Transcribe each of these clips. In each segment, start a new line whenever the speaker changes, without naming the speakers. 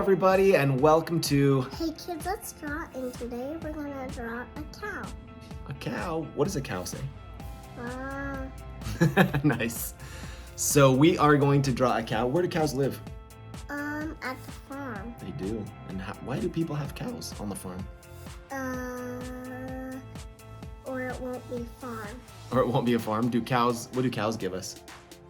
everybody, and welcome to
Hey kids, let's draw, and today we're gonna draw a cow.
a cow. What does a cow say?
Uh,
Nice. So we are going to draw a cow. Where do cows live?
at the farm.
They do. And why do people have cows on the farm?
Or it won't be farm.
Or it won't be a farm. What do cows give us?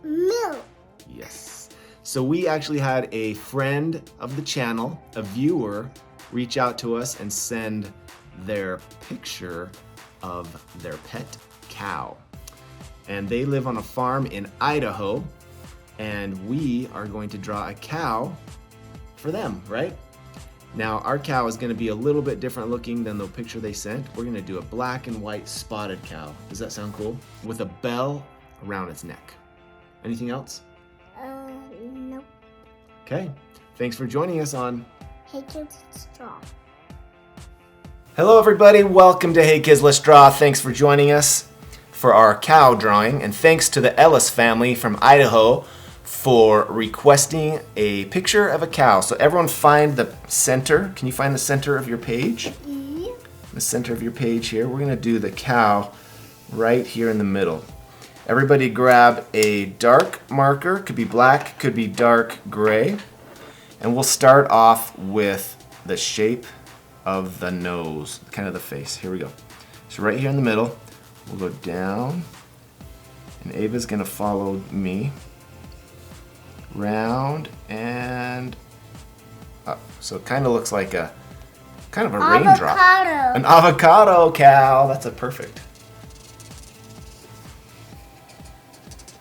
Milk.
Yes. So we actually had a friend of the channel, a viewer, reach out to us and send their picture of their pet cow. And they live on a farm in Idaho, and we are going to draw a cow for them, right? Now, our cow is going to be a little bit different looking than the picture they sent. We're going to do a black and white spotted cow. Does that sound cool? With a bell around its neck. Anything else?
Nope.
Okay. Thanks for joining us on
Hey kids, let's draw.
Hello everybody, welcome to Hey Kids Let's Draw. Thanks for joining us for our cow drawing, and thanks to the Ellis family from Idaho for requesting a picture of a cow. So everyone find the center. Can you find the center of your page?
Yeah.
The center of your page here. We're gonna do the cow right here in the middle. Everybody grab a dark marker, could be black, could be dark gray, and we'll start off with the shape of the nose, kind of the face. Here we go. So right here in the middle, we'll go down, and Ava's gonna follow me, round and up. So it kind of looks like a raindrop.
Avocado.
An avocado cow. That's a perfect.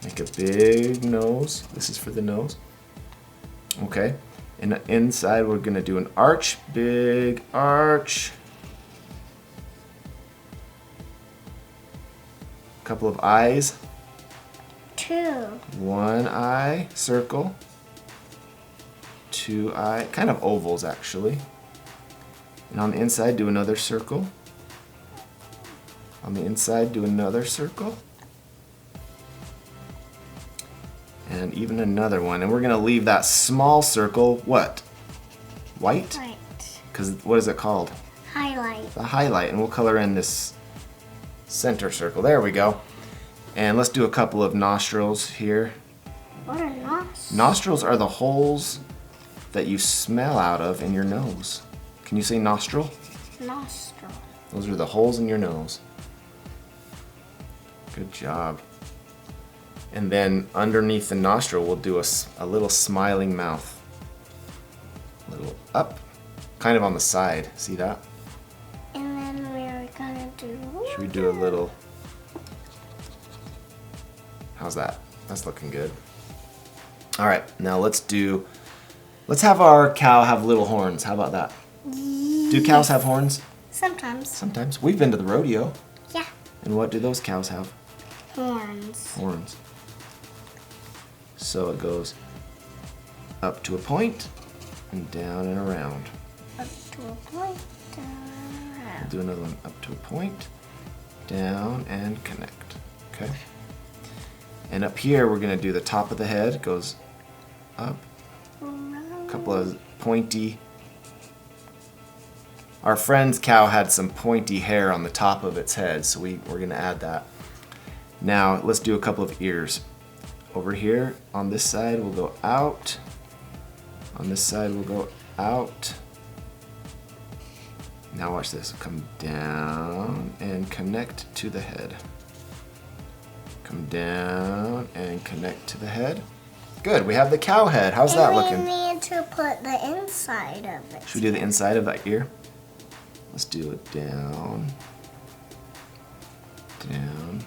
Make a big nose. This is for the nose. Okay. And the inside we're gonna do an arch, big arch. Couple of eyes.
Two.
One eye, circle. Two eye, kind of ovals actually. And on the inside do another circle. On the inside do another circle. And even another one. And we're gonna leave that small circle, what? White?
Right.
Because what is it called?
Highlight.
The highlight. And we'll color in this center circle. There we go. And let's do a couple of nostrils here.
What are nostrils?
Nostrils are the holes that you smell out of in your nose. Can you say nostril?
Nostril.
Those are the holes in your nose. Good job. And then underneath the nostril, we'll do a little smiling mouth. A little up, kind of on the side. See that?
And then we're gonna do.
Should we do a little? How's that? That's looking good. All right, now let's have our cow have little horns. How about that? Do cows have horns?
Sometimes.
Sometimes. We've been to the rodeo.
Yeah.
And what do those cows have?
Horns.
Horns. So it goes up to a point and down and around.
Up to a point.
We'll do another one up to a point, down and connect. Okay. And up here we're gonna do the top of the head goes up. A couple of pointy. Our friend's cow had some pointy hair on the top of its head, so we're gonna add that. Now let's do a couple of ears. Over here on this side we'll go out. On this side we'll go out. Now watch this. Come down and connect to the head. Come down and connect to the head. Good, we have the cow head. How's that looking?
And we need to put the inside of it.
Should we do the inside of that ear? Let's do it down. Down.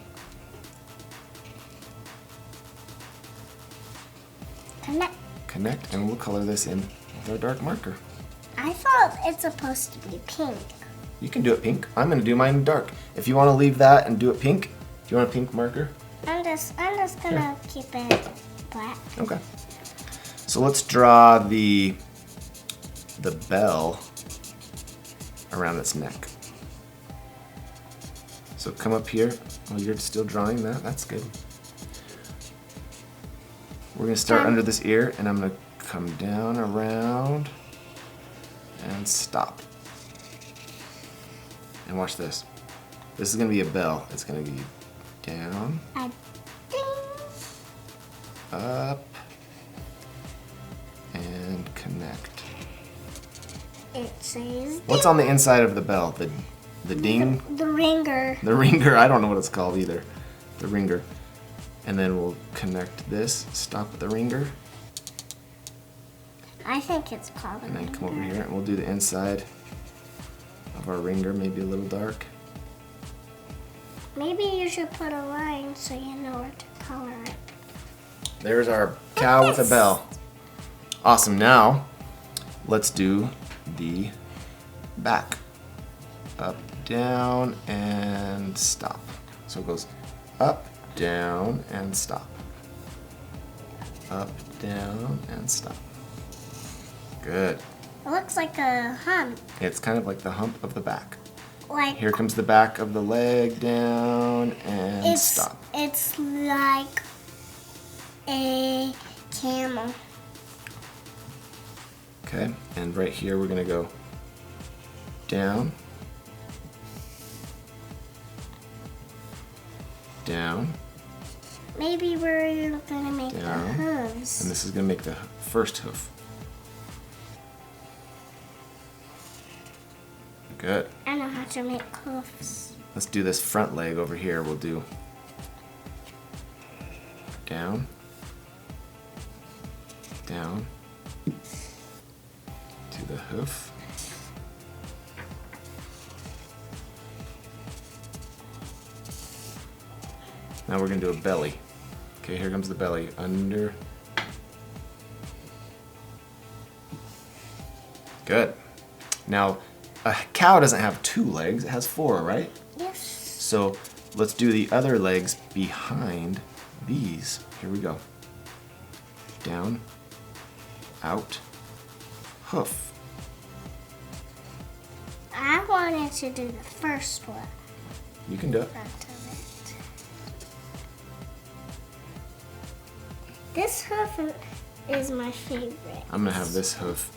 Connect.
Connect, and we'll color this in with our dark marker.
I thought it's supposed to be pink.
You can do it pink. I'm gonna do mine dark. If you wanna leave that and do it pink, do you want a pink marker?
I'm just gonna keep it black.
Okay. So let's draw the bell around its neck. So come up here. Oh, you're still drawing that? That's good. We're gonna start under this ear, and I'm gonna come down around and stop. And watch this. This is gonna be a bell. It's gonna be down,
Ding.
up, and connect.
It says
What's on the inside of the bell? The ding?
the ringer.
The ringer. I don't know what it's called either. The ringer. And then we'll connect this, stop at the ringer,
I think it's called a
and then
ringer.
come over here and we'll do the inside of our ringer, maybe a little dark.
Maybe you should put a line so you know where to color it.
There's our cow with a bell. Awesome. Now, let's do the back. Up, down, and stop. So it goes up, down, and stop. Up, down, and stop. Good.
It looks like a hump.
It's kind of like the hump of the back.
Like
Here comes the back of the leg, down, and
it's
stop.
it's like a camel.
Okay, and right here we're gonna go down, down,
Maybe we're gonna make the
Down.
hooves.
and this is gonna make the first hoof. Good.
I know how to make hoofs.
Let's do this front leg over here. We'll do down, down, to the hoof. Now we're gonna do a belly. Okay, here comes the belly. Under. Good. Now, a cow doesn't have 2 legs, it has 4, right?
Yes.
So let's do the other legs behind these. Here we go. Down, out, hoof.
I wanted to do the first one.
You can do it.
Front of it. This hoof is my favorite.
I'm gonna have this hoof.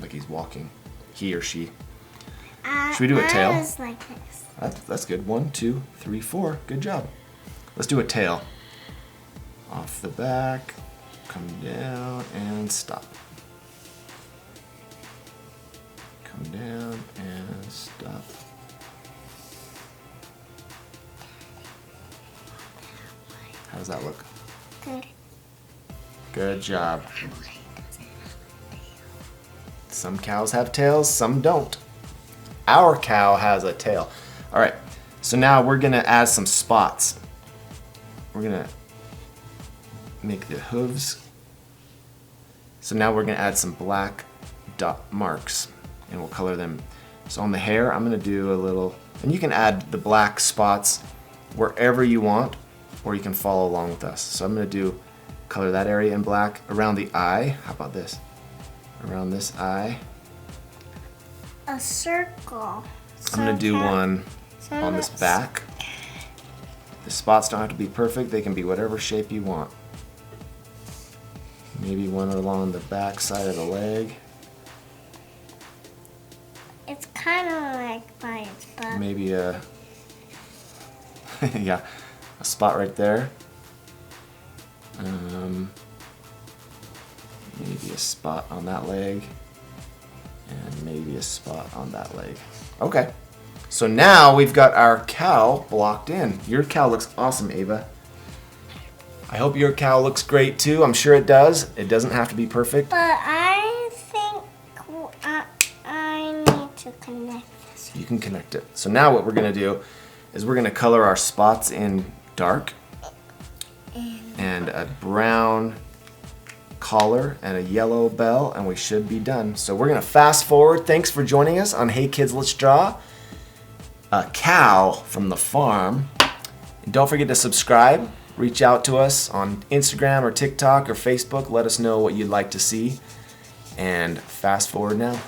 Like he's walking. He or she. Should we do a tail?
I was like this.
That's good. 1, 2, 3, 4. Good job. Let's do a tail. Off the back, come down and stop. Come down and stop. How does that look?
Good.
Good job. Some cows have tails, some don't. Our cow has a tail. All right, so now we're gonna add some spots. We're gonna make the hooves. So now we're gonna add some black dot marks and we'll color them. So on the hair, I'm gonna do a little, and you can add the black spots wherever you want, or you can follow along with us. So I'm gonna do, color that area in black. Around the eye, how about this? Around this eye.
A circle.
I'm gonna do one on this back. The spots don't have to be perfect, they can be whatever shape you want. Maybe one along the back side of the leg.
It's kind of like by its butt.
Maybe a, yeah, a spot right there. Maybe a spot on that leg. And maybe a spot on that leg. Okay, so now we've got our cow blocked in. Your cow looks awesome, Ava. I hope your cow looks great too. I'm sure it does. It doesn't have to be perfect.
But I think I need to connect this.
You can connect it. So now what we're gonna do is we're gonna color our spots in dark and a brown collar and a yellow bell, and we should be done. So we're gonna fast forward. Thanks for joining us on Hey Kids Let's Draw. A cow from the farm. And don't forget to subscribe. Reach out to us on Instagram or TikTok or Facebook. Let us know what you'd like to see. And fast forward now.